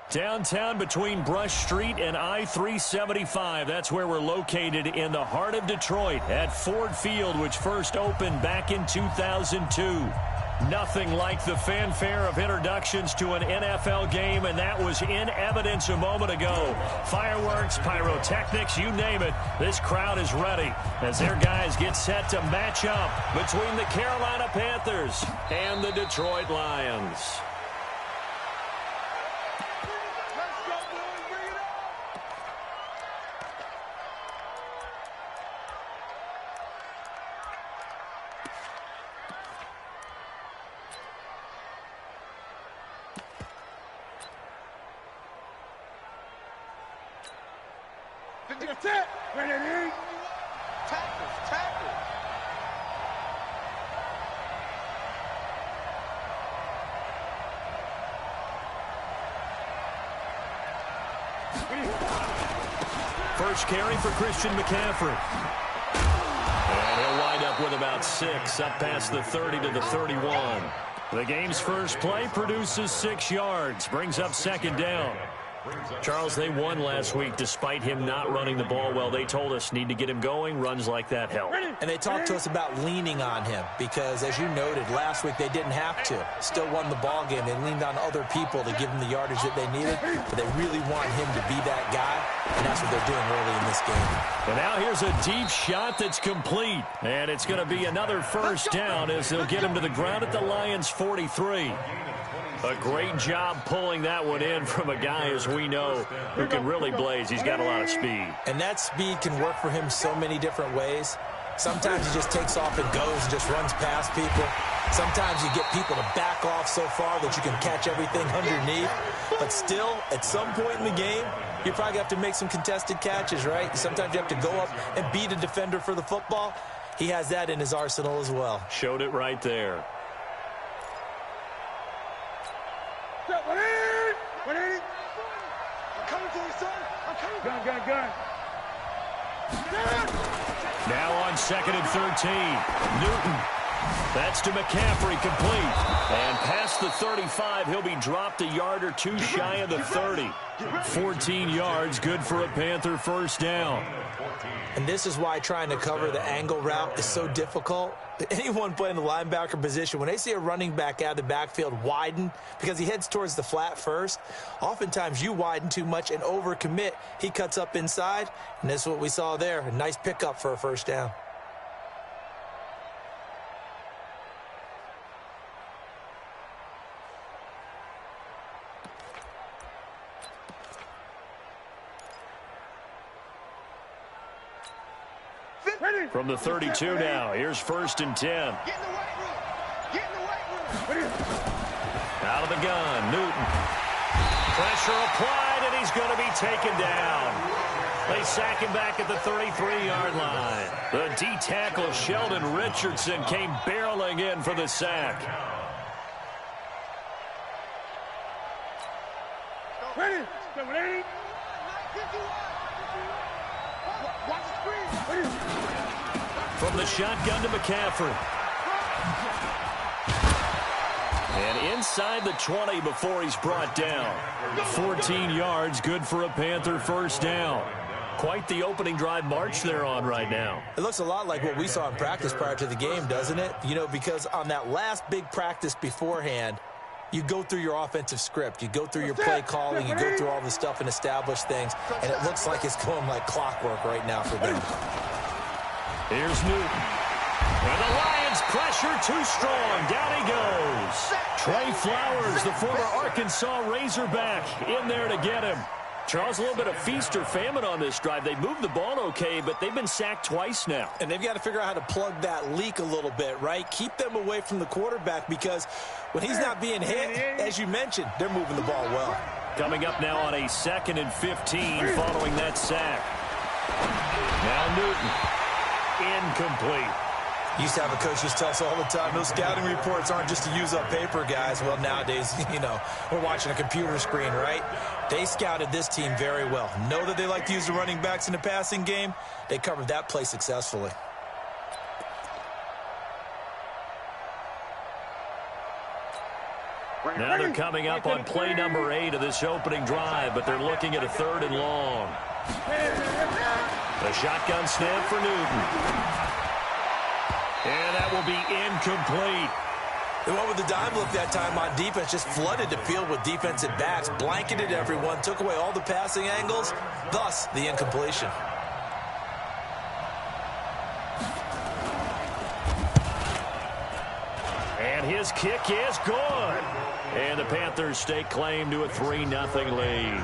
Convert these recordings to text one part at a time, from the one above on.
Downtown between Brush Street and I-375. That's where we're located in the heart of Detroit at Ford Field, which first opened back in 2002. Nothing like the fanfare of introductions to an NFL game, and that was in evidence a moment ago. Fireworks, pyrotechnics, you name it. This crowd is ready as their guys get set to match up between the Carolina Panthers and the Detroit Lions. First carry for Christian McCaffrey. And he'll wind up with about 6, up past the 30 to the 31. The game's first play produces 6 yards, brings up second down. Charles, they won last week despite him not running the ball well. They told us need to get him going. Runs like that help. And they talked to us about leaning on him because, as you noted, last week they didn't have to. Still won the ball game. They leaned on other people to give them the yardage that they needed, but they really want him to be that guy, and that's what they're doing early in this game. And now here's a deep shot that's complete, and it's going to be another first down as they'll get him to the ground at the Lions' 43. A great job pulling that one in from a guy, as we know, who can really blaze. He's got a lot of speed. And that speed can work for him so many different ways. Sometimes he just takes off and goes and just runs past people. Sometimes you get people to back off so far that you can catch everything underneath. But still, at some point in the game, you probably have to make some contested catches, right? Sometimes you have to go up and beat a defender for the football. He has that in his arsenal as well. Showed it right there. Now on 2nd and 13. Newton. That's to McCaffrey, complete. And past the 35, he'll be dropped a yard or two shy of the 30. 14 yards, good for a Panther first down. And this is why trying to cover the angle route is so difficult. Anyone playing the linebacker position, when they see a running back out of the backfield widen because he heads towards the flat first, oftentimes you widen too much and overcommit. He cuts up inside, and that's what we saw there. A nice pickup for a first down. From the 32 now, here's 1st and 10. Out of the gun, Newton. Pressure applied, and he's going to be taken down. They sack him back at the 33-yard line. The D-tackle, Sheldon Richardson, came barreling in for the sack. From the shotgun to McCaffrey. And inside the 20 before he's brought down. 14 yards, good for a Panther first down. Quite the opening drive march they're on right now. It looks a lot like what we saw in practice prior to the game, doesn't it? You know, because on that last big practice beforehand, you go through your offensive script. You go through your play calling. You go through all the stuff and establish things. And it looks like it's going like clockwork right now for them. Here's Newton. And the Lions pressure too strong. Down he goes. Trey Flowers, the former Arkansas Razorback, in there to get him. Charles, a little bit of feast or famine on this drive. They moved the ball okay, but they've been sacked twice now. And they've got to figure out how to plug that leak a little bit, right? Keep them away from the quarterback because when he's not being hit, as you mentioned, they're moving the ball well. Coming up now on a 2nd and 15 following that sack. Now Newton. Incomplete. Used to have a coach just tell us all the time, those scouting reports aren't just to use up paper, guys. Well, nowadays, you know, we're watching a computer screen, right? They scouted this team very well. Know that they like to use the running backs in the passing game. They covered that play successfully. Now they're coming up on play number 8 of this opening drive, but they're looking at a 3rd and long. The shotgun snap for Newton. And that will be incomplete. They went with the dime look that time on defense, just flooded the field with defensive backs, blanketed everyone, took away all the passing angles, thus the incompletion. And his kick is good. And the Panthers stake claim to a 3-0 lead.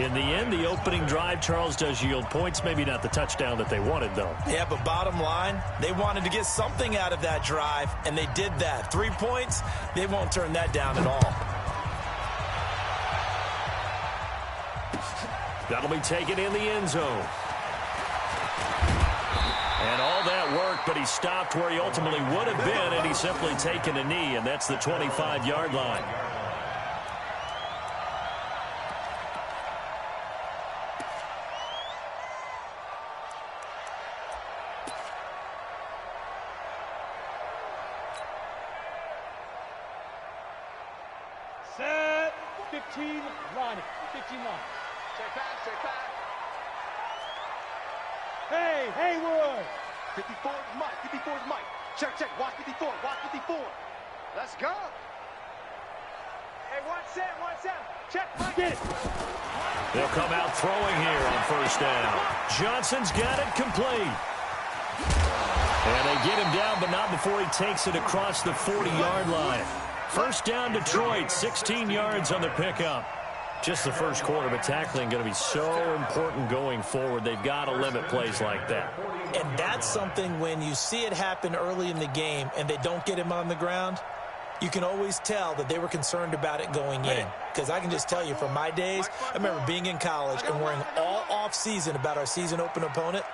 In the end, the opening drive, Charles, does yield points. Maybe not the touchdown that they wanted, though. Yeah, but bottom line, they wanted to get something out of that drive, and they did that. 3 points, they won't turn that down at all. That'll be taken in the end zone. And all that worked, but he stopped where he ultimately would have been, and he's simply taken a knee, and that's the 25-yard line. Set 15 line. 15 line. Check back. Hey, Haywood. 54 is Mike. 54 is Mike. Check. Watch 54. Watch 54. Let's go. Hey, 1-7. Check, Mike. Get it. They'll come out throwing here on 1st down. Johnson's got it complete. And they get him down, but not before he takes it across the 40-yard line. 1st down, Detroit, 16 yards on the pickup. Just the first quarter, but tackling going to be so important going forward. They've got to limit plays like that. And that's something when you see it happen early in the game and they don't get him on the ground, you can always tell that they were concerned about it going in. Because I can just tell you from my days, I remember being in college and worrying all off-season about our season-open opponent,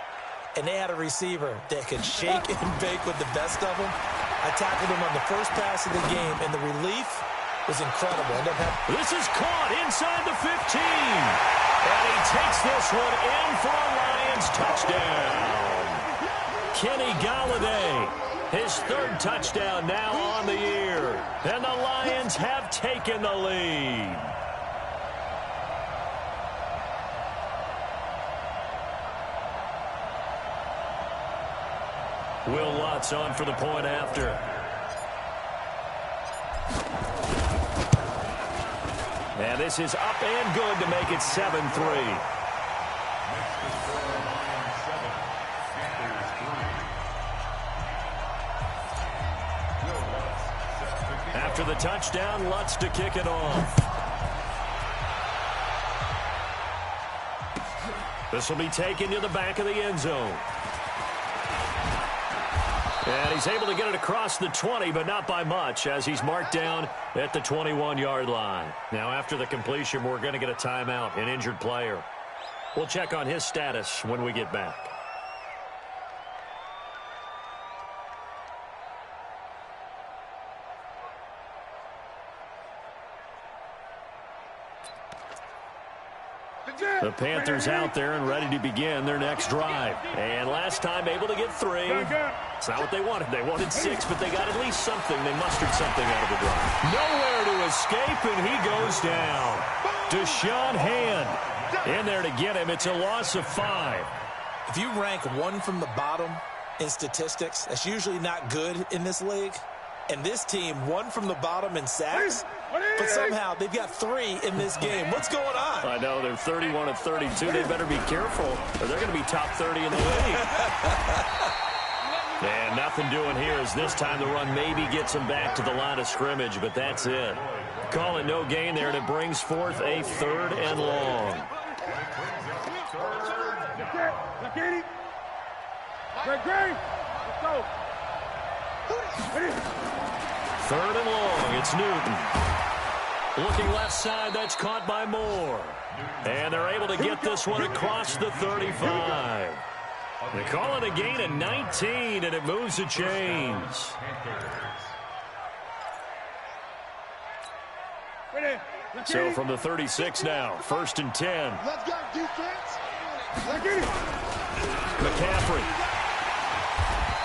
and they had a receiver that could shake and bake with the best of them. I tackled him on the first pass of the game, and the relief was incredible. This is caught inside the 15. And he takes this one in for a Lions touchdown. Kenny Golladay, his 3rd touchdown now on the year. And the Lions have taken the lead. Will Lutz on for the point after. And this is up and good to make it 7-3. After the touchdown, Lutz to kick it off. This will be taken to the back of the end zone. And he's able to get it across the 20, but not by much, as he's marked down at the 21-yard line. Now, after the completion, we're going to get a timeout, an injured player. We'll check on his status when we get back. The Panthers out there and ready to begin their next drive. And last time able to get 3. It's not what they wanted. They wanted 6, but they got at least something. They mustered something out of the drive. Nowhere to escape, and he goes down. Deshaun Hand in there to get him. It's a loss of 5. If you rank 1 from the bottom in statistics, that's usually not good in this league. And this team, 1 from the bottom in sacks, but somehow they've got 3 in this game. What's going on? I know, they're 31 of 32. They better be careful, or they're going to be top 30 in the league. And nothing doing here as this time the run maybe gets them back to the line of scrimmage, but that's it. Call it no gain there, and it brings forth a 3rd and long. Great. Let's go. 3rd and long. It's Newton. Looking left side. That's caught by Moore. And they're able to get this one across the 35. They call it a gain of 19, and it moves the chains. So from the 36 now, 1st and 10. Let's go, defense. McCaffrey.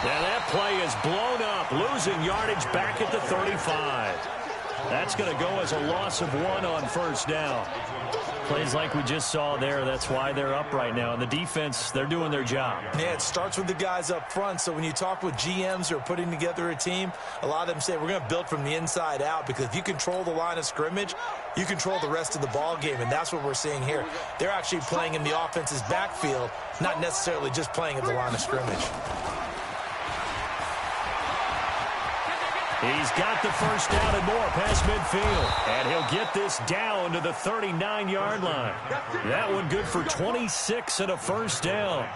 And that play is blown up, losing yardage back at the 35. That's going to go as a loss of 1 on first down. Plays like we just saw there. That's why they're up right now. And the defense, they're doing their job. Yeah, it starts with the guys up front. So when you talk with GMs who are putting together a team, a lot of them say we're going to build from the inside out, because if you control the line of scrimmage, you control the rest of the ball game, and that's what we're seeing here. They're actually playing in the offense's backfield, not necessarily just playing at the line of scrimmage. He's got the first down and more past midfield. And he'll get this down to the 39-yard line. That one good for 26 and a first down.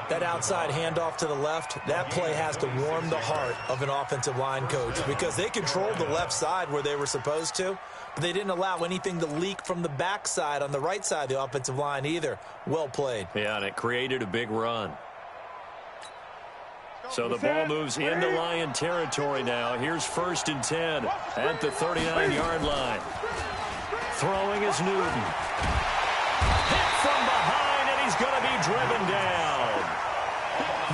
That outside handoff to the left, that play has to warm the heart of an offensive line coach, because they controlled the left side where they were supposed to, but they didn't allow anything to leak from the backside on the right side of the offensive line either. Well played. Yeah, and it created a big run. So the ball moves into Lion territory now. Here's 1st and 10 at the 39-yard line. Throwing is Newton. Hit from behind, and he's going to be driven down.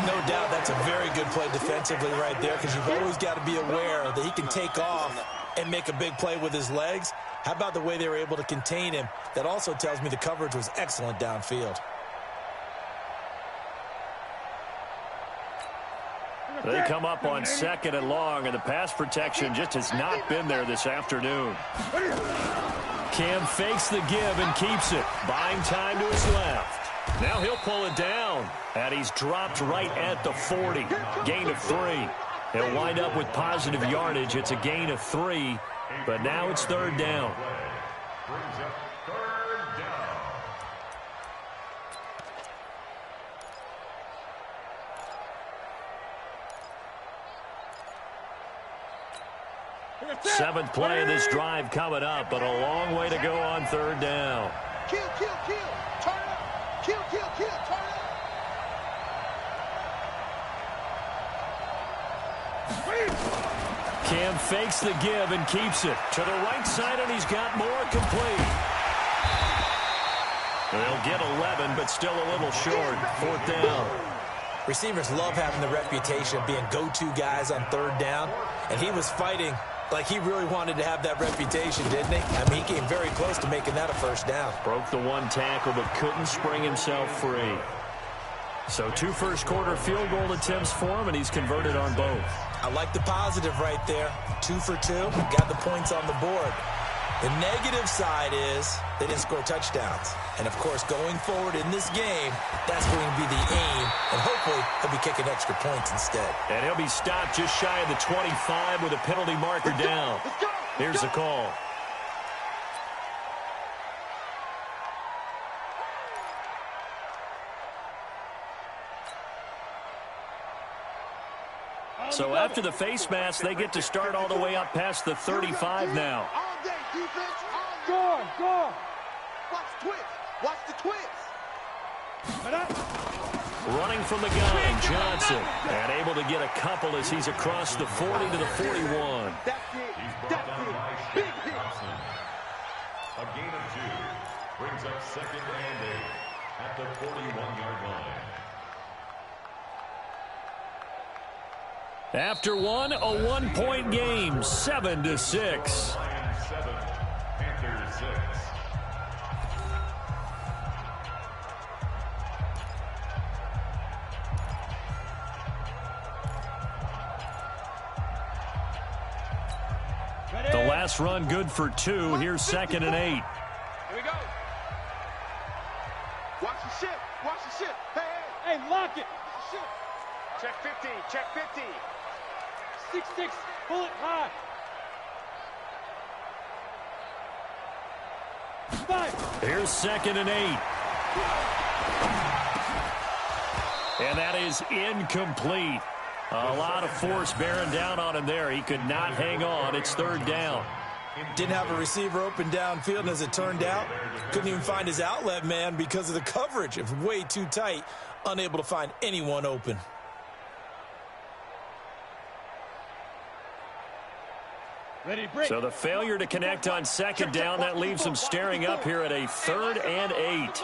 No doubt that's a very good play defensively right there, because you've always got to be aware that he can take off and make a big play with his legs. How about the way they were able to contain him? That also tells me the coverage was excellent downfield. They come up on 2nd and long, and the pass protection just has not been there this afternoon. Cam fakes the give and keeps it, buying time to his left. Now he'll pull it down, and he's dropped right at the 40. Gain of 3. He'll wind up with positive yardage. It's a gain of 3, but now it's 3rd down. Seventh play of this drive coming up, but a long way to go on 3rd down. Kill, kill, kill. Turn up. Kill, kill, kill. Turn up. Cam fakes the give and keeps it to the right side, and he's got more complete. They'll get 11, but still a little short. 4th down. Receivers love having the reputation of being go-to guys on 3rd down, and he was fighting like he really wanted to have that reputation, didn't he? I mean, he came very close to making that a first down. Broke the 1 tackle, but couldn't spring himself free. So 2 first-quarter field goal attempts for him, and he's converted on both. I like the positive right there. 2 for 2, got the points on the board. The negative side is they didn't score touchdowns. And, of course, going forward in this game, that's going to be the aim. And hopefully he'll be kicking extra points instead. And he'll be stopped just shy of the 25 with a penalty marker down. Here's the call. So after the face mask, they get to start all the way up past the 35 now. All day, defense. Go on, go on. Watch the twist. Watch the twist. Running from the gun, Johnson. And able to get a couple as he's across the 40 to the 41. That's it. That's it. Big hit. A gain of 2 brings up 2nd and 8 at the 41-yard line. After one, a 1-point game, 7-6. Lions 7, Panthers 6. The last run good for 2. Here's 2nd and 8. Here we go. Watch the ship. Watch the ship. Hey, hey. Hey, lock it. Ship. Check 50. Check 50. 6-6, pull it high. 5. Here's 2nd and 8. And that is incomplete. A lot of force bearing down on him there. He could not hang on. It's 3rd down. Didn't have a receiver open downfield, and as it turned out, couldn't even find his outlet man because of the coverage. It was way too tight, unable to find anyone open. So the failure to connect on 2nd down, that leaves them staring up here at a 3rd and 8.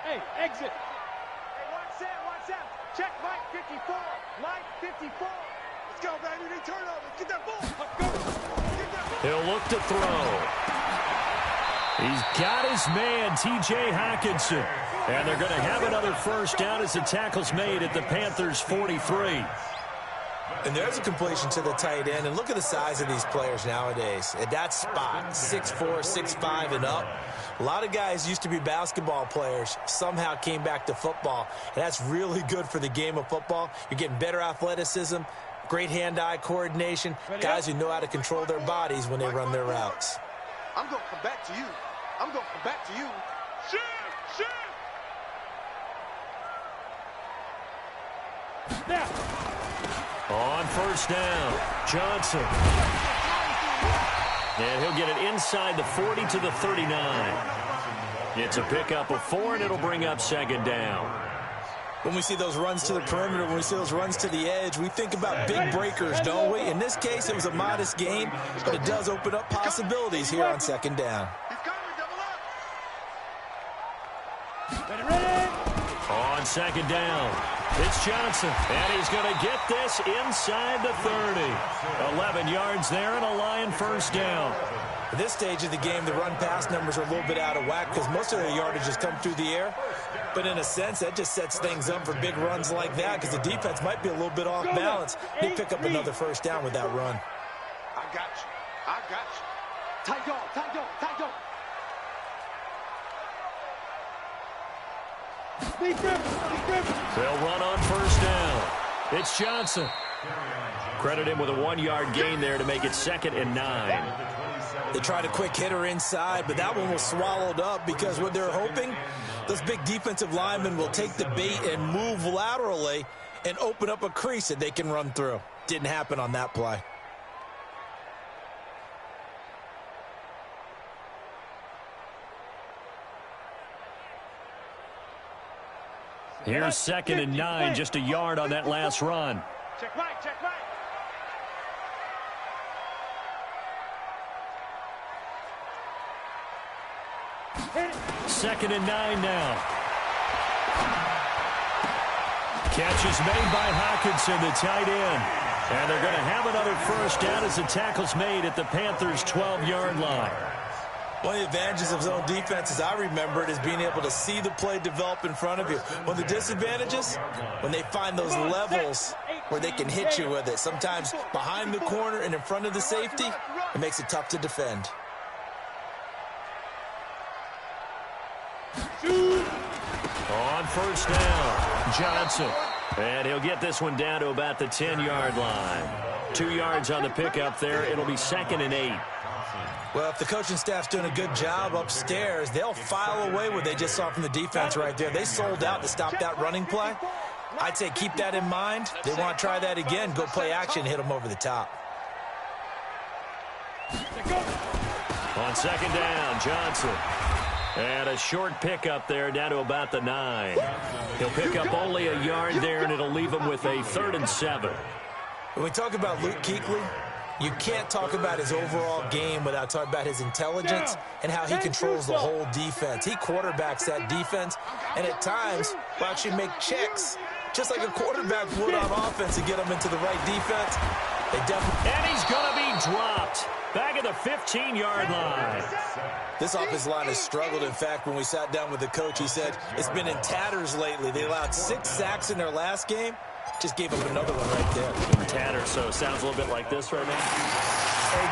Hey, exit. Hey, watch that. Check Mike 54. Mike 54. Let's go, baby. They turn over. Get that ball. Go. Get that ball. He'll look to throw. He's got his man, T.J. Hockenson. And they're going to have another first down as the tackle's made at the Panthers' 43. And there's a completion to the tight end. And look at the size of these players nowadays. At that spot, 6'4", 6'5", and up. A lot of guys used to be basketball players, somehow came back to football. And that's really good for the game of football. You're getting better athleticism, great hand-eye coordination, guys who know how to control their bodies when they run their routes. I'm going to come back to you. I'm going to come back to you. Shoot! Now. On first down, Johnson. And he'll get it inside the 40 to the 39. It's a pickup of 4, and it'll bring up second down. When we see those runs to the perimeter, when we see those runs to the edge, we think about big breakers, don't we? In this case, it was a modest gain, but it does open up possibilities here on second down. He's coming. Double up. Ready. On second down, it's Johnson, and he's going to get this inside the 30. 11 yards there and a Lion first down. At this stage of the game, the run-pass numbers are a little bit out of whack because most of their yardage has come through the air. But in a sense, that just sets things up for big runs like that because the defense might be a little bit off balance. They pick up another first down with that run. I got you. Tight dog. They'll run on first down. It's Johnson. Credit him with a 1-yard gain there to make it 2nd and 9. They tried a quick hitter inside, but that one was swallowed up because what they're hoping, those big defensive linemen will take the bait and move laterally and open up a crease that they can run through. Didn't happen on that play. Here's 2nd and 9, just a yard on that last run. Check right. 2nd and 9 now. Catch is made by Hockenson, the tight end. And they're going to have another first down as the tackle's made at the Panthers' 12-yard line. One of the advantages of zone defense, as I remember it, is being able to see the play develop in front of you. One of the disadvantages, when they find those levels where they can hit you with it. Sometimes behind the corner and in front of the safety, it makes it tough to defend. On first down, Johnson. And he'll get this one down to about the 10-yard line. 2 yards on the pickup there. It'll be 2nd and 8. Well, if the coaching staff's doing a good job upstairs, they'll file away what they just saw from the defense right there. They sold out to stop that running play. I'd say keep that in mind. They want to try that again. Go play action, hit them over the top. On 2nd down, Johnson. And a short pickup there down to about the 9. He'll pick up only a yard there, and it'll leave him with a 3rd and 7. When we talk about Luke Kuechly, you can't talk about his overall game without talking about his intelligence and how he controls the whole defense. He quarterbacks that defense, and at times will actually make checks, just like a quarterback would on offense to get them into the right defense. And he's going to be dropped back at the 15-yard line. This offensive line has struggled. In fact, when we sat down with the coach, he said it's been in tatters lately. They allowed 6 sacks in their last game. Just gave up another one right there. In tatters, so it sounds a little bit like this right now.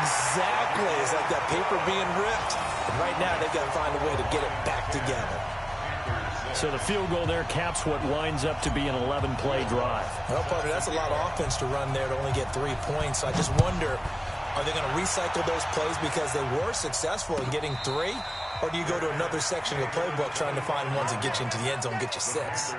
Exactly. It's like that paper being ripped. And right now, they've got to find a way to get it back together. So the field goal there caps what winds up to be an 11-play drive. Well, partner, that's a lot of offense to run there to only get 3 points. So I just wonder, are they going to recycle those plays because they were successful in getting 3? Or do you go to another section of the playbook trying to find ones that get you into the end zone, get you 6?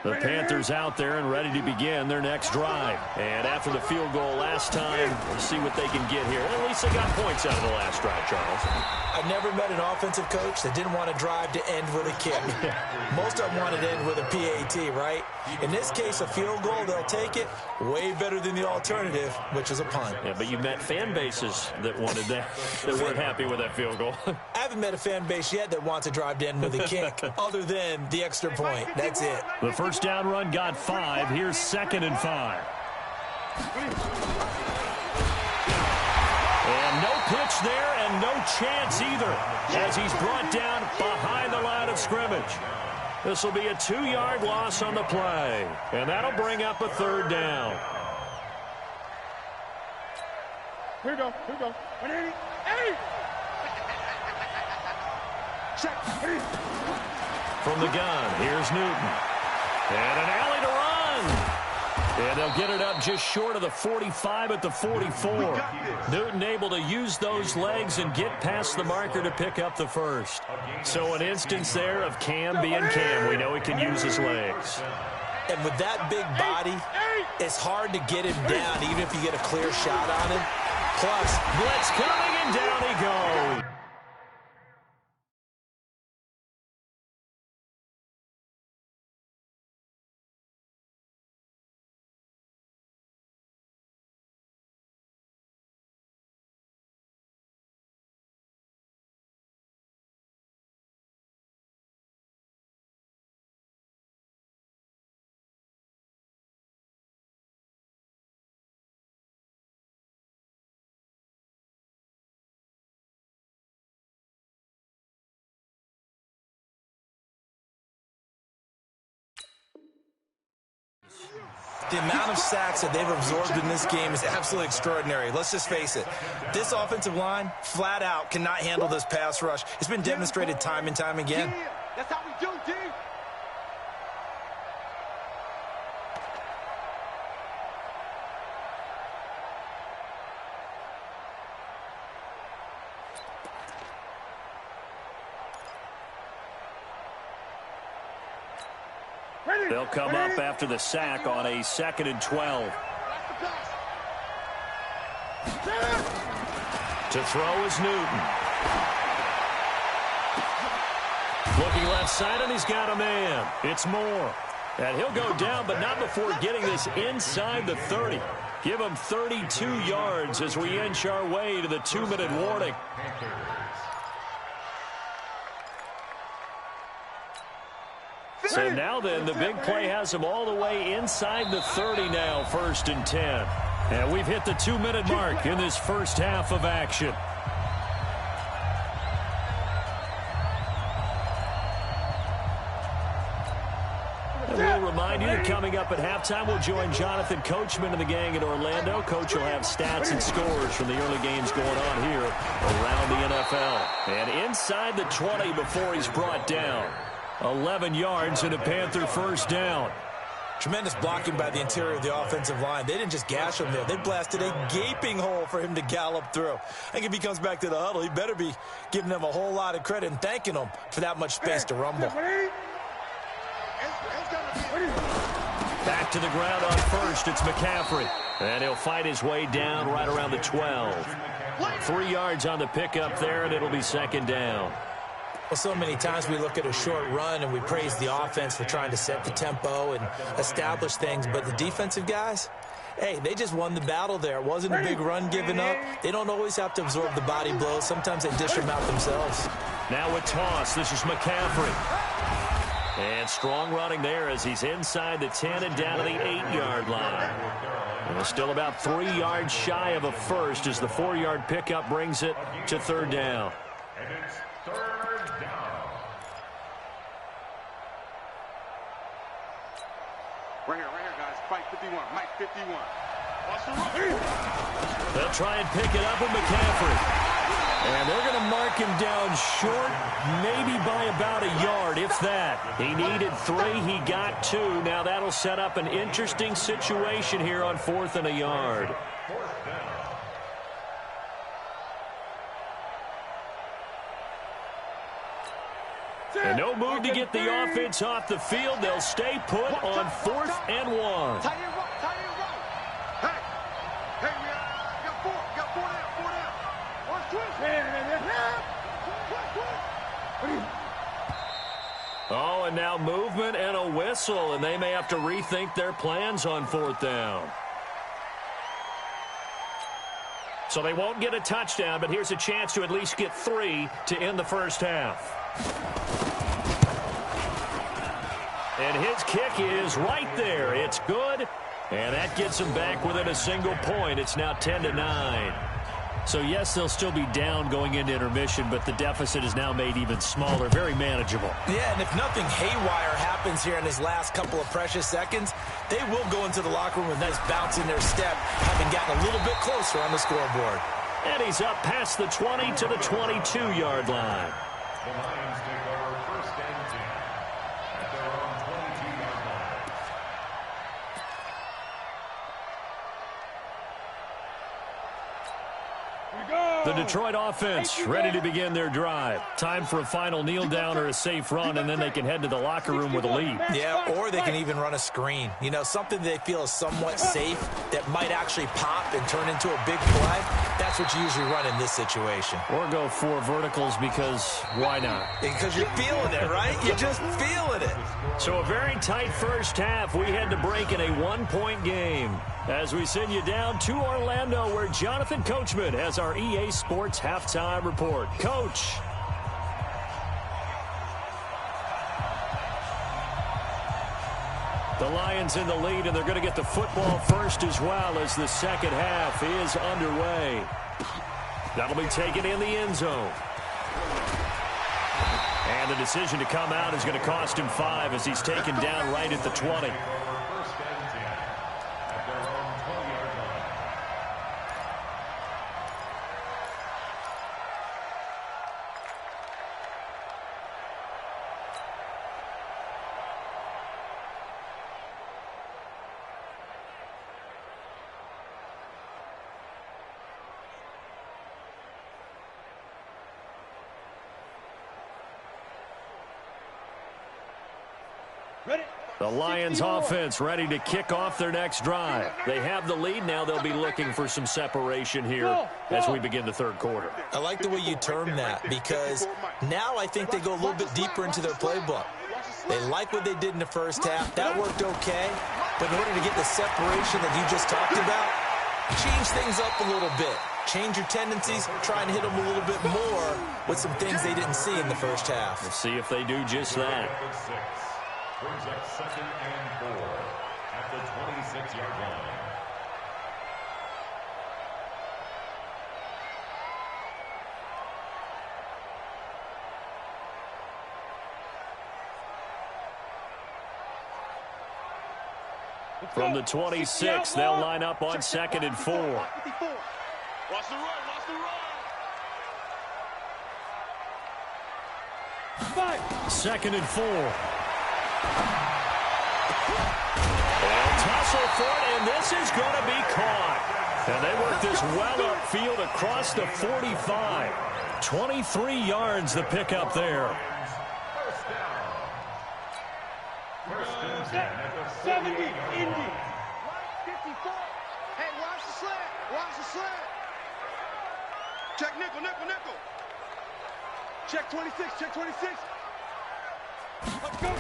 The Panthers out there and ready to begin their next drive. And after the field goal last time, we'll see what they can get here. At least they got points out of the last drive, Charles. I never met an offensive coach that didn't want to drive to end with a kick. Most of them wanted to end with a PAT, right? In this case, a field goal, they'll take it. Way better than the alternative, which is a punt. Yeah, but you met fan bases that wanted that weren't happy with that field goal. I haven't met a fan base yet that wants to drive to end with a kick, other than the extra point. That's it. The first down run got 5. Here's 2nd and 5. And no pitch there and no chance either as he's brought down behind the line of scrimmage. This will be a 2-yard loss on the play, and that'll bring up a 3rd down. Here we go. 180. Check. From the gun, here's Newton. And an alley to run. And they'll get it up just short of the 45 at the 44. Newton able to use those legs and get past the marker to pick up the first. So an instance there of Cam being Cam. We know he can use his legs. And with that big body, it's hard to get him down, even if you get a clear shot on him. Plus, blitz coming, and down he goes. The amount of sacks that they've absorbed in this game is absolutely extraordinary. Let's just face it. This offensive line, flat out, cannot handle this pass rush. It's been demonstrated time and time again. Yeah, that's how we do, D. They'll come up after the sack on a 2nd and 12. To throw is Newton. Looking left side, and he's got a man. It's Moore. And he'll go down, but not before getting this inside the 30. Give him 32 yards as we inch our way to the 2-minute warning. So now then, the big play has him all the way inside the 30 now, 1st and 10. And we've hit the 2-minute mark in this first half of action. And we'll remind you that coming up at halftime, we'll join Jonathan Coachman and the gang in Orlando. Coach will have stats and scores from the early games going on here around the NFL. And inside the 20 before he's brought down. 11 yards and a Panther 1st down. Tremendous blocking by the interior of the offensive line. They didn't just gash him there. They blasted a gaping hole for him to gallop through. I think if he comes back to the huddle, he better be giving them a whole lot of credit and thanking them for that much space to rumble. Back to the ground on 1st. It's McCaffrey. And he'll fight his way down right around the 12. 3 yards on the pickup there, and it'll be 2nd down. Well, so many times we look at a short run and we praise the offense for trying to set the tempo and establish things. But the defensive guys, hey, they just won the battle there. It wasn't a big run given up. They don't always have to absorb the body blows. Sometimes they dish them out themselves. Now a toss. This is McCaffrey. And strong running there as he's inside the 10 and down to the 8-yard line. And still about 3 yards shy of a first as the 4-yard pickup brings it to 3rd down. And it's 3rd down. Right here, guys. Fight 51. Mike 51. They'll try and pick it up with McCaffrey. And they're going to mark him down short, maybe by about a yard, if that. He needed 3. He got 2. Now that'll set up an interesting situation here on 4th and a yard. 4th down. And no move to get the offense off the field. They'll stay put on 4th and 1. Tight end right, tight end right. Hey, we got four down. One switch. Oh, and now movement and a whistle, and they may have to rethink their plans on 4th down. So they won't get a touchdown, but here's a chance to at least get 3 to end the first half. And his kick is right there. It's good, and that gets them back within a single point. It's now 10-9. So, yes, they'll still be down going into intermission, but the deficit is now made even smaller, very manageable. Yeah, and if nothing haywire happens here in his last couple of precious seconds, they will go into the locker room with a nice bounce in their step, having gotten a little bit closer on the scoreboard. And he's up past the 20 to the 22-yard line. The Lions take over 1st and 10 at their own 22-yard line. The Detroit offense ready to begin their drive. Time for a final kneel down or a safe run, and then they can head to the locker room with a lead. Yeah, or they can even run a screen. You know, something they feel is somewhat safe that might actually pop and turn into a big play. That's what you usually run in this situation. Or go 4 verticals because why not? Because you're feeling it, right? You're just feeling it. So a very tight first half. We head to break in a 1-point game. As we send you down to Orlando, where Jonathan Coachman has our EA Sports Halftime Report. Coach. The Lions in the lead, and they're going to get the football first as well as the second half is underway. That'll be taken in the end zone. And the decision to come out is going to cost him 5 as he's taken down right at the 20. The Lions offense ready to kick off their next drive. They have the lead. Now they'll be looking for some separation here as we begin the third quarter. I like the way you term that because now I think they go a little bit deeper into their playbook. They like what they did in the first half. That worked okay. But in order to get the separation that you just talked about, change things up a little bit. Change your tendencies. Try and hit them a little bit more with some things they didn't see in the first half. We'll see if they do just that. Brings up 2nd and 4 at the 26-yard line. From the 26, they'll line up on 2nd and 4. Watch the run, watch the run. 2nd and 4. And tussle for it, and this is going to be caught. And they work this well upfield across the 45. 23 yards the pickup there. First down. 1st and 10 at the 70, 48-yard Indy. line. 54. Hey, watch the slant. Watch the slant. Check nickel. Check 26. Check 26. Let's go.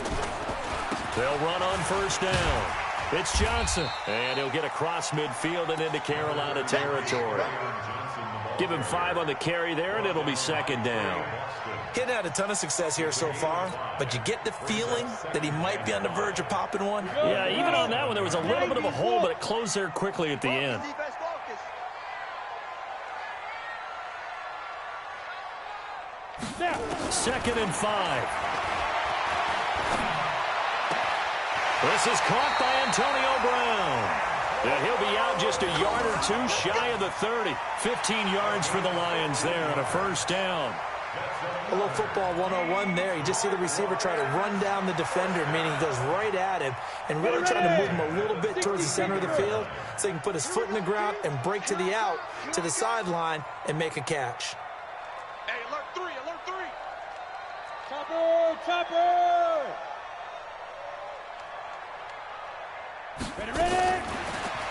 They'll run on 1st down. It's Johnson, and he'll get across midfield and into Carolina territory. Give him 5 on the carry there, and it'll be 2nd down. He hadn't had a ton of success here so far, but you get the feeling that he might be on the verge of popping one. Yeah, even on that one, there was a little bit of a hole, but it closed there quickly at the end. Defense focus. 2nd and 5. This is caught by Antonio Brown. And he'll be out just a yard or 2 shy of the 30. 15 yards for the Lions there on a 1st down. A little football 101 there. You just see the receiver try to run down the defender, meaning he goes right at him and really trying to move him a little bit towards the center of the field so he can put his foot in the ground and break to the out, to the sideline, and make a catch. Hey, alert 3. Chopper! Chopper! Ready, ready!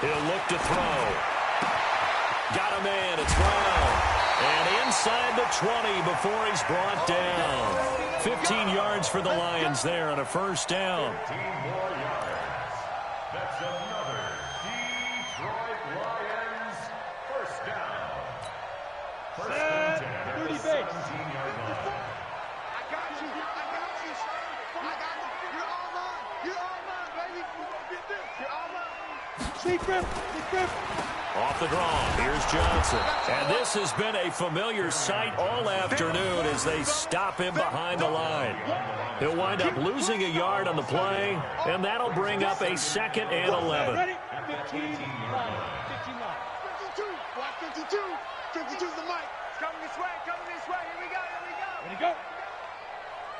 He'll look to throw. Got a man. It's Brown. And inside the 20 before he's brought down. 15 yards for the Lions there on a first down. 15 more yards. That's another Detroit Lions first down. First and 10 at the 17-yard line. I got you. I got you. I got you. You're all mine. You're all mine, baby. We're going to get this. You're all mine. Sneak grip. Sneak grip. Off the draw, here's Johnson. And this has been a familiar sight all afternoon as they stop him behind the line. He'll wind up losing a yard on the play, and that'll bring up a 2nd and 11. Ready? 15 line. 15 line. 52. Watch 52. 52's the mic. It's coming this way. Coming this way. Here we go. Here we go. Ready, go.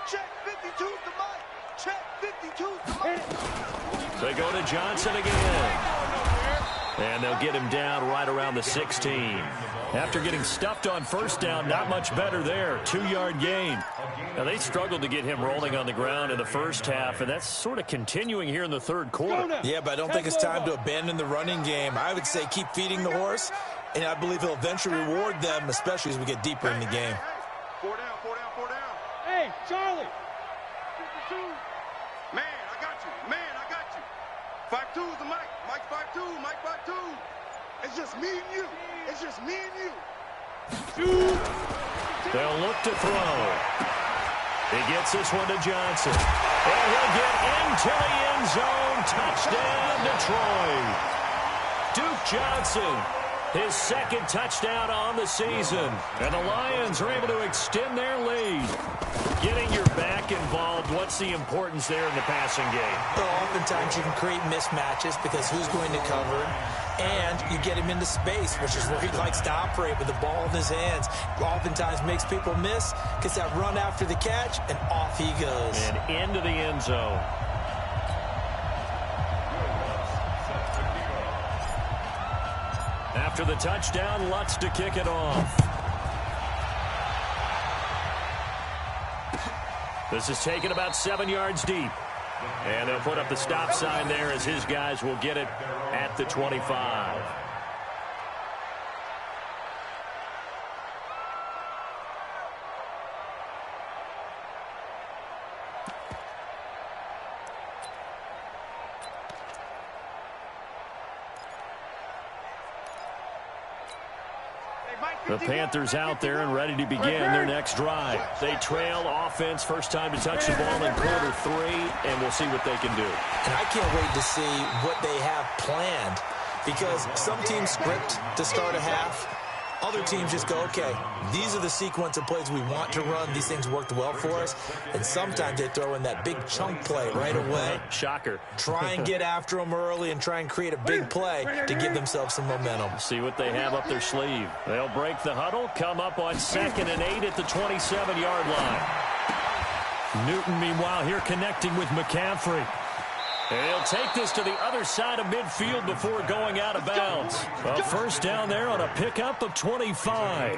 Check 52's the mic. Check 52's the mic. They go to Johnson again. And they'll get him down right around the 16. After getting stuffed on first down, not much better there. 2-yard gain. Now, they struggled to get him rolling on the ground in the first half, and that's sort of continuing here in the third quarter. Yeah, but I don't think it's time to abandon the running game. I would say keep feeding the horse, and I believe he'll eventually reward them, especially as we get deeper in the game. 4 down, 4 down, 4 down. Hey, Charlie. 52. Man, I got you. Man, I got you. 5-2's the mic. Mike 5-2. Mike 5-2. It's just me and you. It's just me and you. They'll look to throw. He gets this one to Johnson. And he'll get into the end zone. Touchdown, Detroit. Duke Johnson, his 2nd touchdown on the season. And the Lions are able to extend their lead. Getting your back involved, what's the importance there in the passing game? Well, oftentimes you can create mismatches because who's going to cover, and you get him into space, which is where he likes to operate with the ball in his hands. Oftentimes makes people miss, gets that run after the catch, and off he goes. And into the end zone. After the touchdown, Lutz to kick it off. This is taken about 7 yards deep. And they'll put up the stop sign there as his guys will get it at the 25. The Panthers out there and ready to begin their next drive. They trail offense, first time to touch the ball in quarter 3, and we'll see what they can do. And I can't wait to see what they have planned, because some teams script to start a half. Other teams just go, okay, these are the sequence of plays we want to run. These things worked well for us. And sometimes they throw in that big chunk play right away. Shocker. Try and get after them early and try and create a big play to give themselves some momentum. See what they have up their sleeve. They'll break the huddle, come up on 2nd and 8 at the 27-yard line. Newton, meanwhile, here connecting with McCaffrey. And he'll take this to the other side of midfield before going out of bounds. A first down there on a pickup of 25.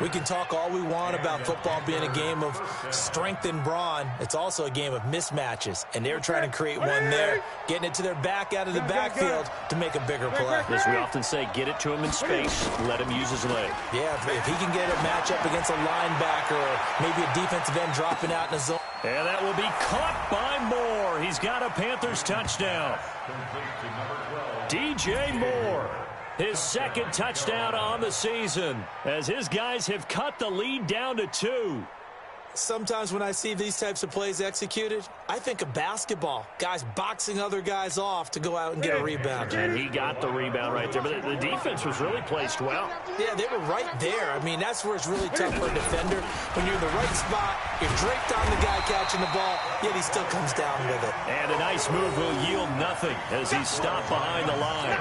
We can talk all we want about football being a game of strength and brawn. It's also a game of mismatches, and they're trying to create one there, getting it to their back out of the backfield to make a bigger play. As we often say, get it to him in space, let him use his leg. Yeah, if he can get a matchup against a linebacker or maybe a defensive end dropping out in the zone. And that will be caught by Moore. He's got a Panthers touchdown. DJ Moore, his 2nd touchdown on the season, as his guys have cut the lead down to 2. Sometimes when I see these types of plays executed, I think of basketball. Guys boxing other guys off to go out and get a rebound. And he got the rebound right there. But the defense was really placed well. Yeah, they were right there. I mean, that's where it's really tough for a defender. When you're in the right spot, you're draped on the guy catching the ball, yet he still comes down with it. And a nice move will yield nothing as he's stopped behind the line.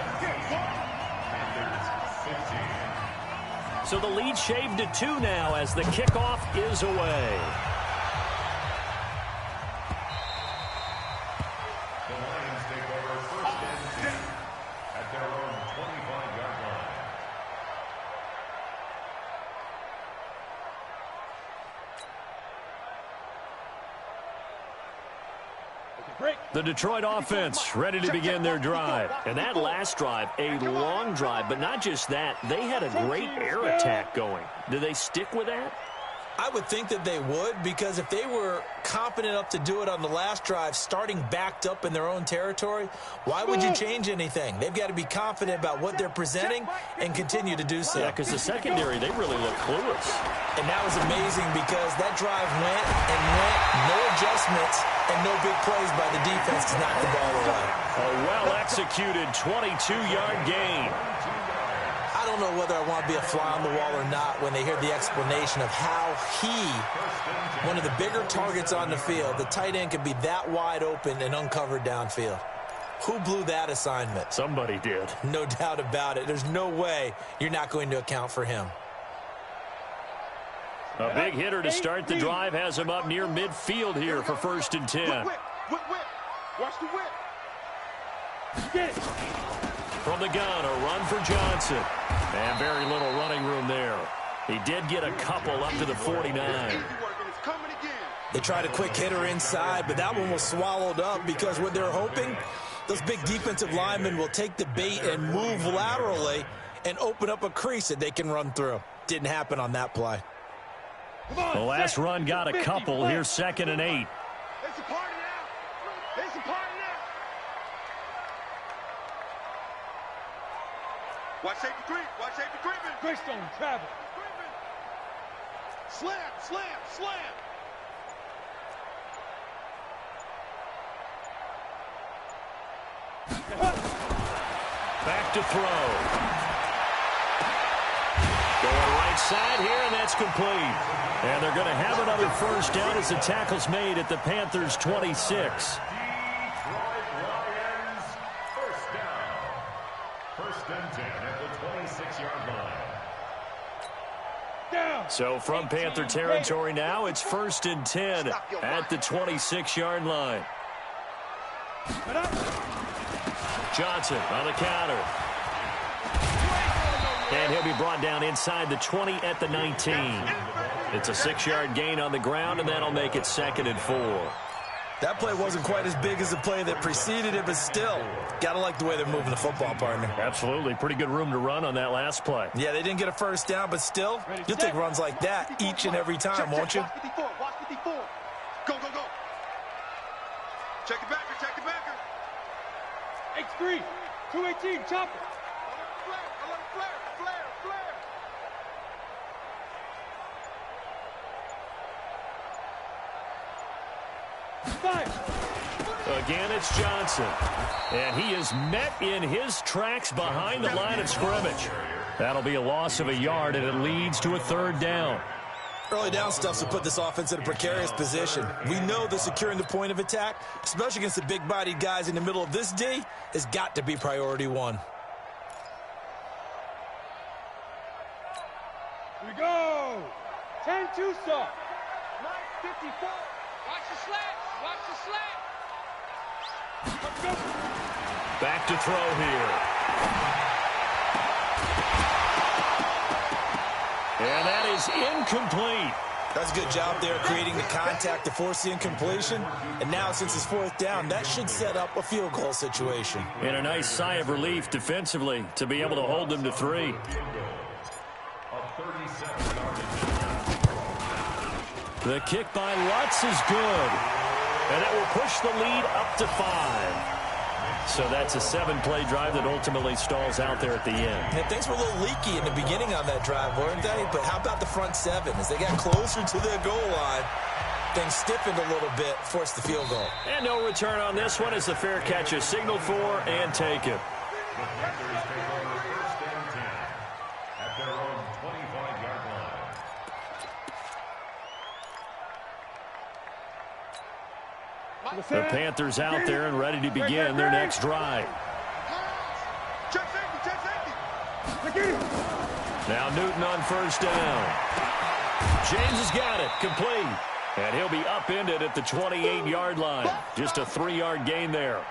So the lead shaved to 2 now as the kickoff is away. The Lions take over first and 10 at their own 25-yard line. The Detroit offense ready to begin their drive. And that last drive, a long drive, but not just that. They had a great air attack going. Do they stick with that? I would think that they would, because if they were confident enough to do it on the last drive, starting backed up in their own territory, why would you change anything? They've got to be confident about what they're presenting and continue to do so. Yeah, because the secondary, they really look clueless. And that was amazing because that drive went and went, no adjustments, and no big plays by the defense to knock the ball away. A well-executed 22-yard gain. I don't know whether I want to be a fly on the wall or not when they hear the explanation of how he, one of the bigger targets on the field, the tight end could be that wide open and uncovered downfield. Who blew that assignment? Somebody did. No doubt about it. There's no way you're not going to account for him. A big hitter to start the drive has him up near midfield here for 1st and 10. Whip. Watch the whip. Get it. From the gun, a run for Johnson. And very little running room there. He did get a couple up to the 49. They tried a quick hitter inside, but that one was swallowed up because what they're hoping, those big defensive linemen will take the bait and move laterally and open up a crease that they can run through. Didn't happen on that play. The last run got a couple. Here's 2nd and 8. It's a party now. It's a party now. Watch safety creep. Watch safety creeping. Greystone travel. Slam. Back to throw. Going right side here, and that's complete. And they're going to have another 1st down as the tackle's made at the Panthers' 26. So from Panther territory now, it's 1st and 10 at the 26-yard line. Johnson on the counter. And he'll be brought down inside the 20 at the 19. It's a 6-yard gain on the ground, and that'll make it 2nd and 4. That play wasn't quite as big as the play that preceded it, but still, got to like the way they're moving the football, partner. Absolutely. Pretty good room to run on that last play. Yeah, they didn't get a 1st down, but still, you'll take runs like that each and every time, won't you? Watch 54. Go. Check the backer. X3. 218. Chopper. I love the flare. Again, it's Johnson. And he is met in his tracks behind the line of scrimmage. That'll be a loss of a yard, and it leads to a 3rd down. Early down stuff to put this offense in a precarious position. We know that securing the point of attack, especially against the big-bodied guys in the middle of this D, has got to be priority 1. Here we go. 10-2 stop. 9:54. Watch the slant. Back to throw here. And that is incomplete. That's a good job there creating the contact to force the incompletion. And now, since it's 4th down, that should set up a field goal situation. And a nice sigh of relief defensively to be able to hold them to 3. The kick by Lutz is good. And it will push the lead up to 5. So that's a 7-play drive that ultimately stalls out there at the end. And things were a little leaky in the beginning on that drive, weren't they? But how about the front 7? As they got closer to the goal line, things stiffened a little bit, forced the field goal. And no return on this one as the fair catch is signaled for and taken. The Panthers out there and ready to begin their next drive. Check safety. Now Newton on 1st down. James has got it, complete. And he'll be upended at the 28-yard line. Just a 3-yard gain there.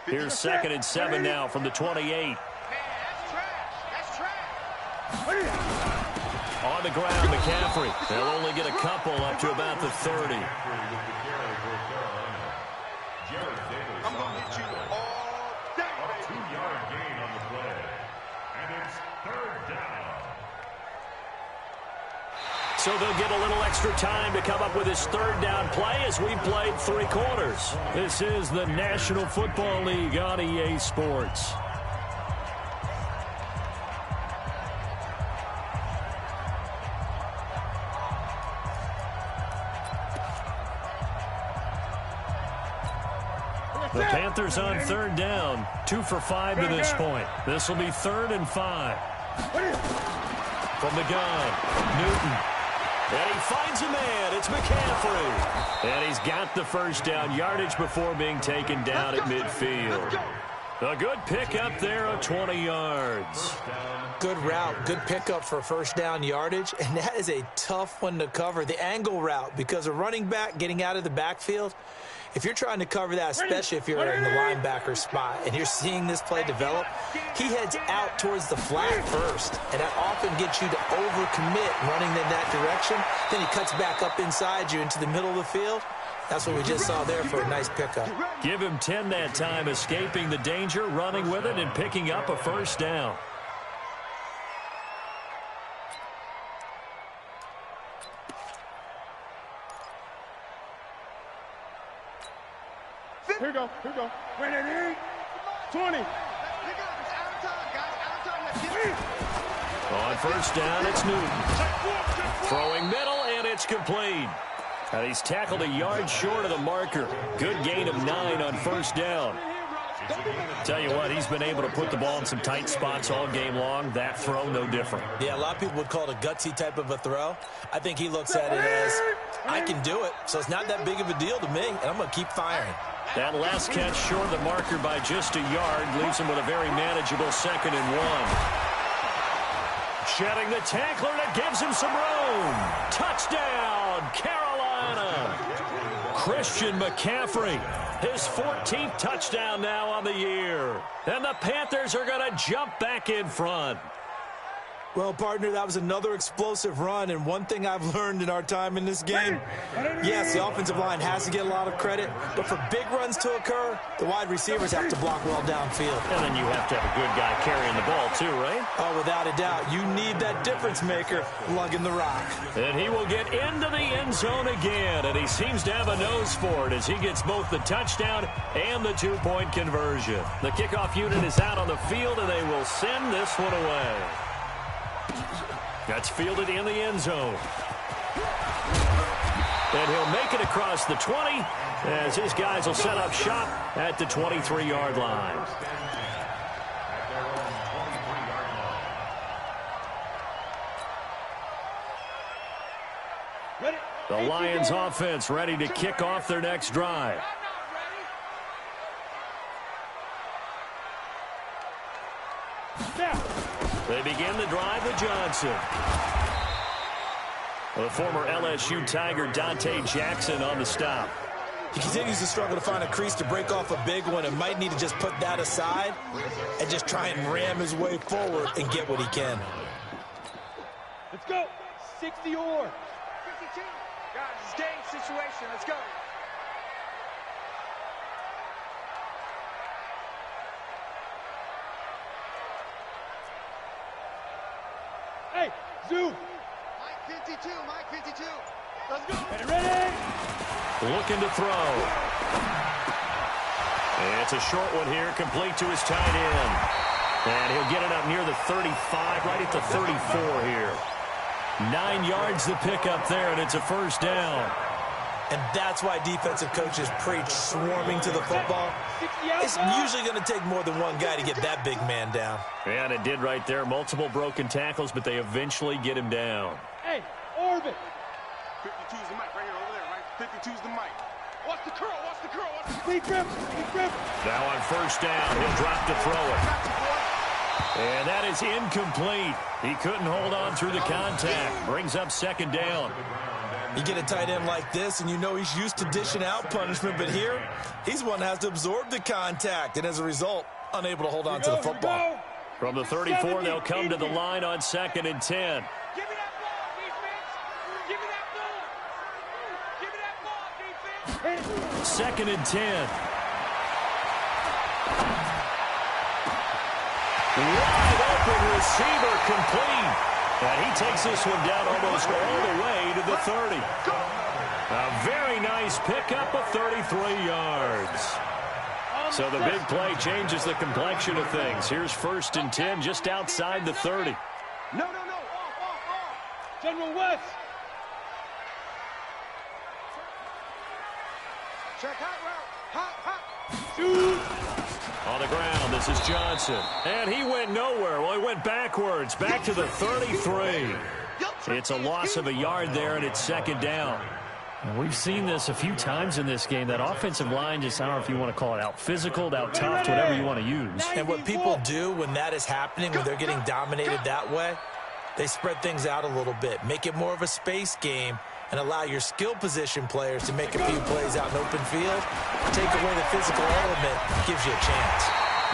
Here's 2nd and 7 now from the 28. Man, that's trash. On on the ground, McCaffrey. They'll only get a couple up to about the 30. I'm going to hit you all day, baby. 2-yard gain on the play. And it's 3rd down. So they'll get a little extra time to come up with his 3rd down play as we played 3 quarters. This is the National Football League on EA Sports. The Panthers on 3rd down, 2 for 5 to this point. This will be 3rd and 5. From the gun, Newton. And he finds a man. It's McCaffrey. And he's got the 1st down yardage before being taken down at midfield. A good pickup there of 20 yards. Good route, good pickup for 1st down yardage, and that is a tough one to cover. The angle route, because a running back getting out of the backfield, if you're trying to cover that, especially if you're in the linebacker spot and you're seeing this play develop, he heads out towards the flat first, and that often gets you to overcommit running in that direction. Then he cuts back up inside you into the middle of the field. That's what we just saw there for a nice pickup. Give him 10 that time, escaping the danger, running with it, and picking up a 1st down. Here we go. Win it, 20. On 1st down, it's Newton. Throwing middle, and it's complete. And he's tackled a yard short of the marker. Good gain of 9 on 1st down. Tell you what, he's been able to put the ball in some tight spots all game long. That throw, no different. Yeah, a lot of people would call it a gutsy type of a throw. I think he looks at it as, I can do it, so it's not that big of a deal to me, and I'm going to keep firing. That last catch short of the marker by just a yard leaves him with a very manageable 2nd and 1. Shedding the tackler, and it gives him some room. Touchdown, Carolina. Christian McCaffrey, his 14th touchdown now on the year. And the Panthers are going to jump back in front. Well, partner, that was another explosive run, and one thing I've learned in our time in this game, yes, the offensive line has to get a lot of credit, but for big runs to occur, the wide receivers have to block well downfield. And then you have to have a good guy carrying the ball too, right? Oh, without a doubt. You need that difference maker lugging the rock. And he will get into the end zone again, and he seems to have a nose for it as he gets both the touchdown and the 2-point conversion. The kickoff unit is out on the field, and they will send this one away. That's fielded in the end zone. And he'll make it across the 20 as his guys will set up shop at the 23-yard line. The Lions offense ready to kick off their next drive. They begin the drive with Johnson. The former LSU Tiger Dante Jackson on the stop. He continues to struggle to find a crease to break off a big one and might need to just put that aside and just try and ram his way forward and get what he can. Let's go. 60 or. 52. Guys, it's game situation. Let's go. Hey, Zoo. Mike 52, Mike 52. Let's go. Ready? Looking to throw. And it's a short one here, complete to his tight end. And he'll get it up near the 35, right at the 34 here. 9 yards to pick up there, and it's a 1st down. And that's why defensive coaches preach swarming to the football. It's usually going to take more than one guy to get that big man down. And it did right there. Multiple broken tackles, but they eventually get him down. Hey, orbit. 52's the mic right here over there, right? 52's the mic. Watch the curl, watch the curl, watch the curl. Deep grip, deep grip. Now on 1st down, he'll drop to throw it. And that is incomplete. He couldn't hold on through the contact. Brings up 2nd down. You get a tight end like this, and you know he's used to dishing out punishment, but here, he's one that has to absorb the contact, and as a result, unable to hold on to the football. From the 34, they'll come to the line on 2nd and 10. Give me that ball. Second and 10. Wide open receiver complete. And he takes this one down almost all the way to the 30. A very nice pickup of 33 yards. So the big play changes the complexion of things. Here's first and 10 just outside the 30. No. Off. General West. Check hot route. Shoot. On the ground, this is Johnson. And he went nowhere. Well, he went backwards, back to the 33. It's a loss of a yard there, and it's second down. And we've seen this a few times in this game. That offensive line just, I don't know if you want to call it out physical, out tough, whatever you want to use. And what people do when that is happening, when they're getting dominated that way, they spread things out a little bit, make it more of a space game, and allow your skill position players to make a few plays out in open field. Take away the physical element, gives you a chance.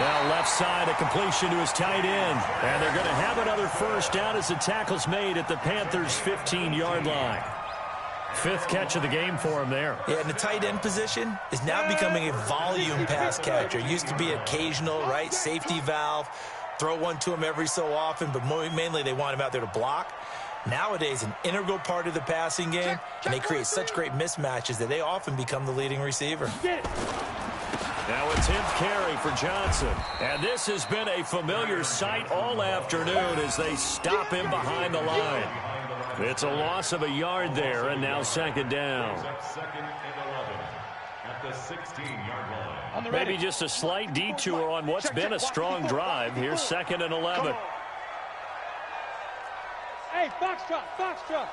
Now left side, a completion to his tight end. And they're going to have another first down as the tackle's made at the Panthers' 15-yard line. Fifth catch of the game for him there. Yeah, and the tight end position is now becoming a volume pass catcher. Used to be occasional, right, safety valve. Throw one to him every so often, but mainly they want him out there to block. Nowadays, an integral part of the passing game, and they create such great mismatches that they often become the leading receiver. Now a 10th carry for Johnson. And this has been a familiar sight all afternoon as they stop him behind the line. It's a loss of a yard there, and now second down. Second and 11 at the 16-yard line. Maybe just a slight detour on what's been a strong drive. Here's second and 11. Hey, Foxtrot. One set.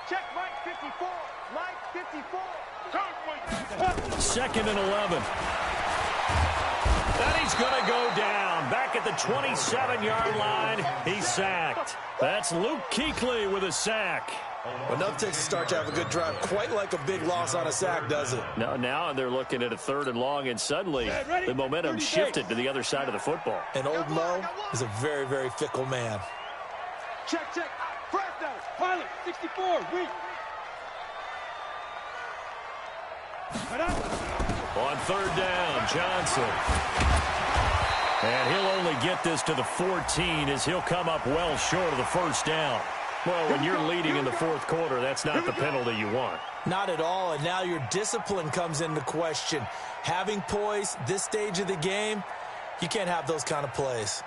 Check Mike 54. Mike 54. Second and 11. And he's going to go down. Back at the 27-yard line, he's sacked. That's Luke Kuechly with a sack. Enough to start to have a good drive. Quite like a big loss on a sack, does it? Now they're looking at a third and long, and suddenly the momentum shifted to the other side of the football. And old Mo is a very, very fickle man. Check. Fresno. Pilot, 64, weak. On third down, Johnson. And he'll only get this to the 14 as he'll come up well short of the first down. Well, when you're leading in the fourth quarter, that's not the penalty you want. Not at all, and now your discipline comes into question. Having poise this stage of the game, you can't have those kind of plays.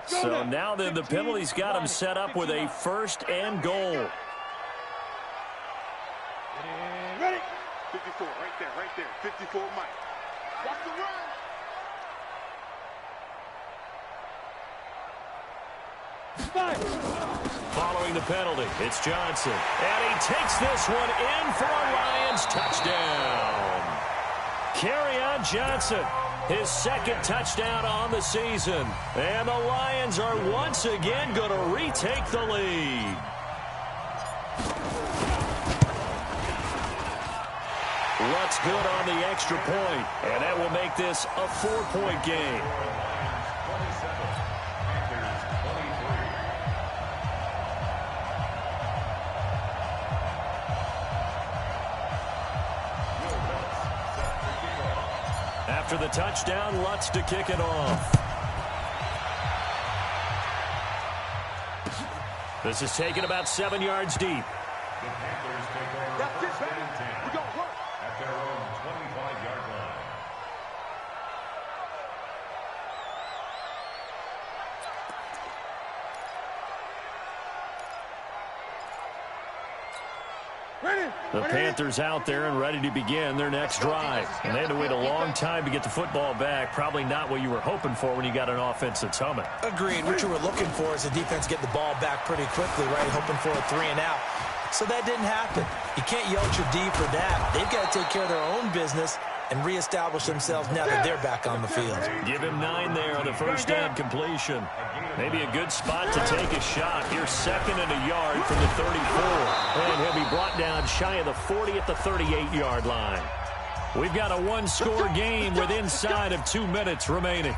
So now then, the penalty's got him set up with a first and goal. Ready. 54, right there. 54, Mike. Watch the run. Following the penalty, it's Johnson. And he takes this one in for a Lions touchdown. Kerryon Johnson, his second touchdown on the season. And the Lions are once again going to retake the lead. Lutz good on the extra point, and that will make this a 4-point game. 27, Panthers 23. After the touchdown, Lutz to kick it off. This is taken about 7 yards deep. The Panthers take over That's it, first baby. and 10 We gonna work. at their own 25-yard line. The Panthers out there and ready to begin their next drive. And they had to wait a long time to get the football back. Probably not what you were hoping for when you got an offense that's humming. Agreed. What you were looking for is the defense get the ball back pretty quickly, right? Hoping for a 3 and out. So that didn't happen. You can't yell at your D for that. They've got to take care of their own business and reestablish themselves now that they're back on the field. Give him 9 there on the first down completion. Maybe a good spot to take a shot. Here's second and a yard from the 34. And he'll be brought down shy of the 40 at the 38-yard line. We've got a one-score game with inside of 2 minutes remaining.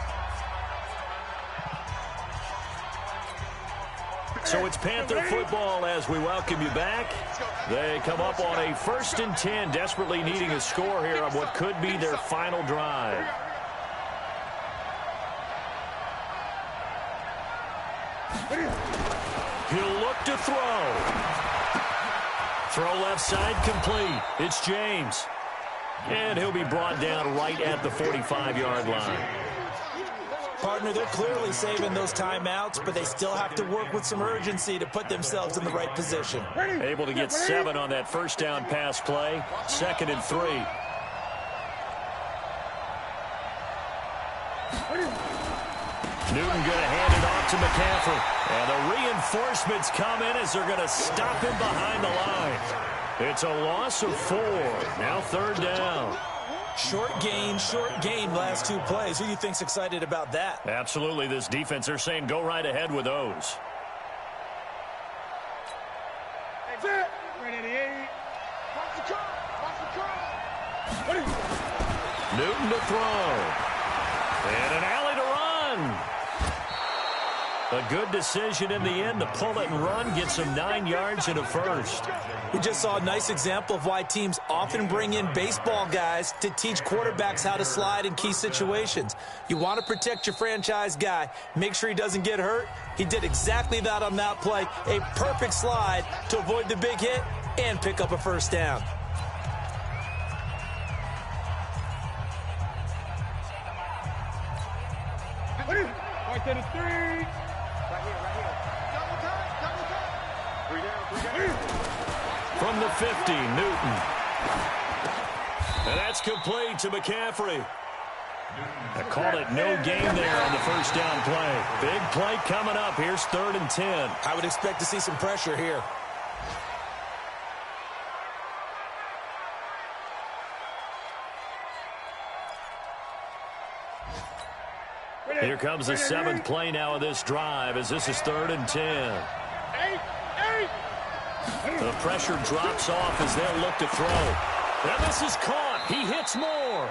So it's Panther football as we welcome you back. They come up on a 1st and 10, desperately needing a score here on what could be their final drive. He'll look to throw. Throw left side complete. It's James. And he'll be brought down right at the 45-yard line. Partner, they're clearly saving those timeouts, but they still have to work with some urgency to put themselves in the right position. Able to get 7 on that first down pass play. 2nd and 3. Newton going to hand it off to McCaffrey. And the reinforcements come in as they're going to stop him behind the line. It's a loss of 4. Now 3rd down. Short gain last 2 plays. Who do you think's excited about that? Absolutely. This defense, they're saying go right ahead with those. Newton to throw. And an alley to run. A good decision in the end to pull it and run, get some 9 yards and a first. We just saw a nice example of why teams often bring in baseball guys to teach quarterbacks how to slide in key situations. You want to protect your franchise guy. Make sure he doesn't get hurt. He did exactly that on that play. A perfect slide to avoid the big hit and pick up a first down. Right to the 3. From the 50, Newton. And that's complete to McCaffrey. I call it no gain there on the first down play. Big play coming up. Here's 3rd and 10. I would expect to see some pressure here. Here comes the 7th play now of this drive as this is 3rd and 10. The pressure drops off as they'll look to throw. Now this is caught. He hits more.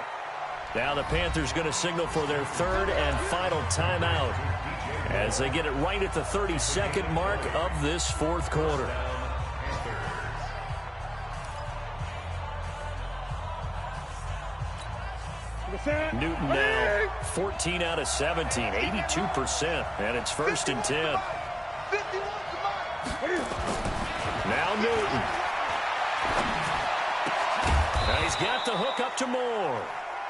Now the Panthers going to signal for their 3rd and final timeout as they get it right at the 32nd mark of this 4th quarter. Newton now 14 out of 17, 82%, and it's 1st and 10. Now Newton. Now he's got the hook up to Moore.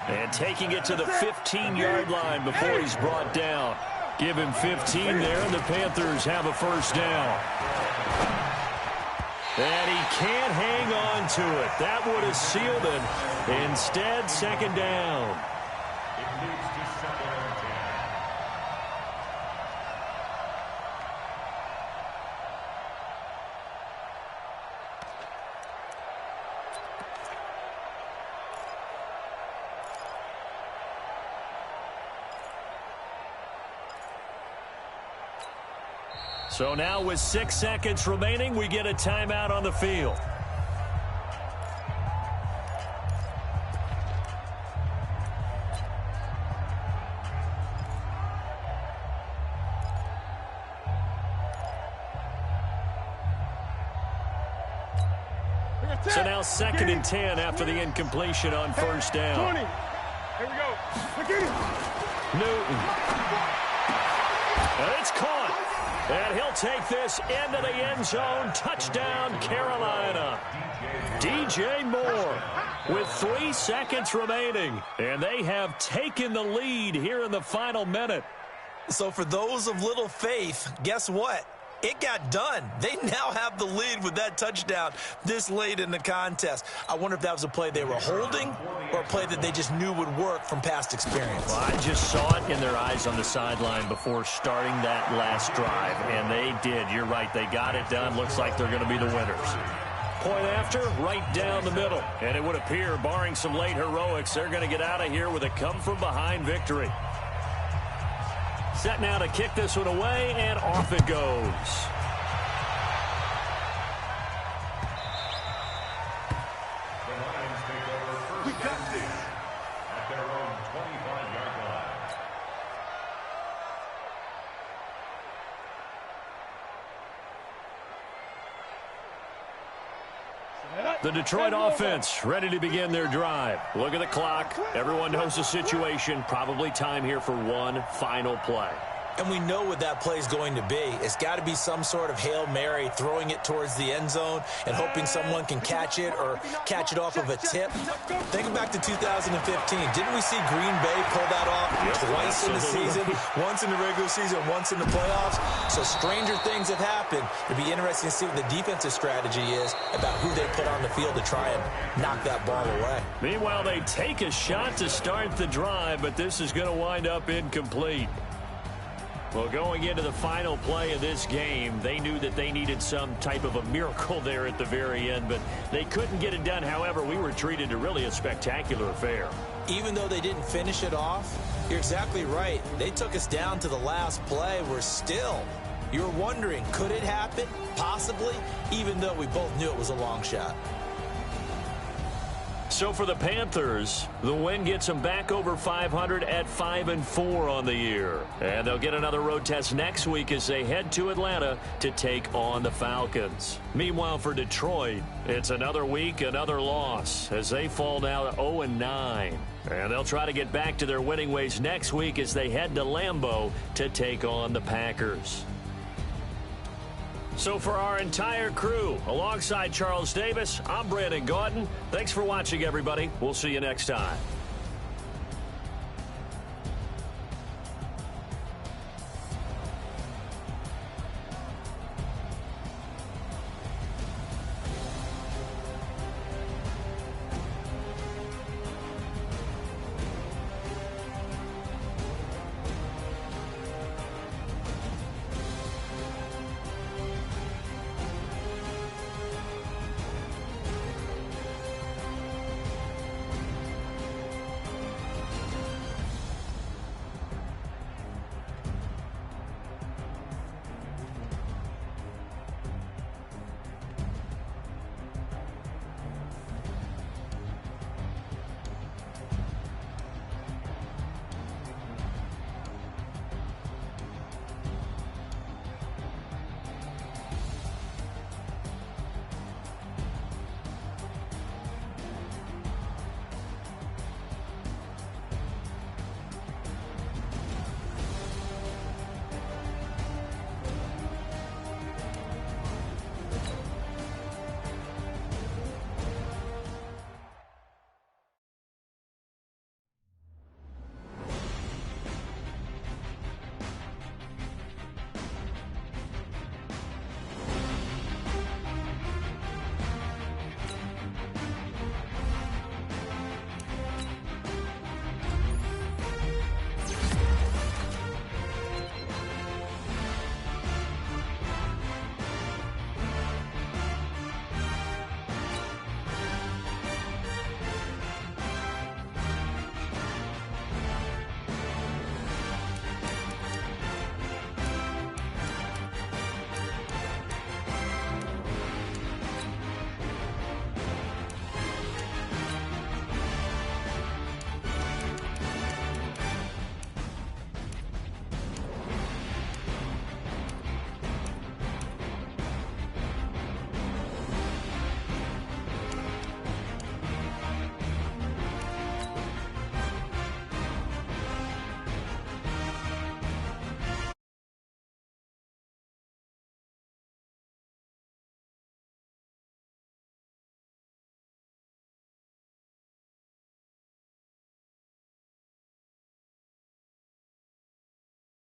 And taking it to the 15-yard line before he's brought down. Give him 15 there, and the Panthers have a first down. And he can't hang on to it. That would have sealed it. Instead, 2nd down. It moves to 2nd and 10. So now with 6 seconds remaining, we get a timeout on the field. So now 2nd and 10 after the incompletion on first down. 20. Here we go. Look at it. Newton. And it's caught. And he'll take this into the end zone. Touchdown, Carolina. DJ Moore with 3 seconds remaining. And they have taken the lead here in the final minute. So for those of little faith, guess what? It got done. They now have the lead with that touchdown this late in the contest. I wonder if that was a play they were holding or a play that they just knew would work from past experience. Well, I just saw it in their eyes on the sideline before starting that last drive, and they did. You're right. They got it done. Looks like they're going to be the winners. Point after, right down the middle. And it would appear, barring some late heroics, they're going to get out of here with a come-from-behind victory. Set now to kick this one away, and off it goes. The Lions take over first and 10 at their own 25-yard line. The Detroit offense ready to begin their drive. Look at the clock. Everyone knows the situation. Probably time here for one final play. And we know what that play is going to be. It's got to be some sort of Hail Mary, throwing it towards the end zone and hoping someone can catch it or catch it off of a tip. Think back to 2015. Didn't we see Green Bay pull that off twice in the season? Once in the regular season, once in the playoffs. So stranger things have happened. It'd be interesting to see what the defensive strategy is about who they put on the field to try and knock that ball away. Meanwhile, they take a shot to start the drive, but this is going to wind up incomplete. Well, going into the final play of this game, they knew that they needed some type of a miracle there at the very end, but they couldn't get it done. However, we were treated to really a spectacular affair. Even though they didn't finish it off, you're exactly right. They took us down to the last play. You're wondering, could it happen? Possibly, even though we both knew it was a long shot. So for the Panthers, the win gets them back over 500 at 5-4 on the year. And they'll get another road test next week as they head to Atlanta to take on the Falcons. Meanwhile, for Detroit, it's another week, another loss as they fall now to 0-9. And they'll try to get back to their winning ways next week as they head to Lambeau to take on the Packers. So for our entire crew, alongside Charles Davis, I'm Brandon Gaudin. Thanks for watching, everybody. We'll see you next time.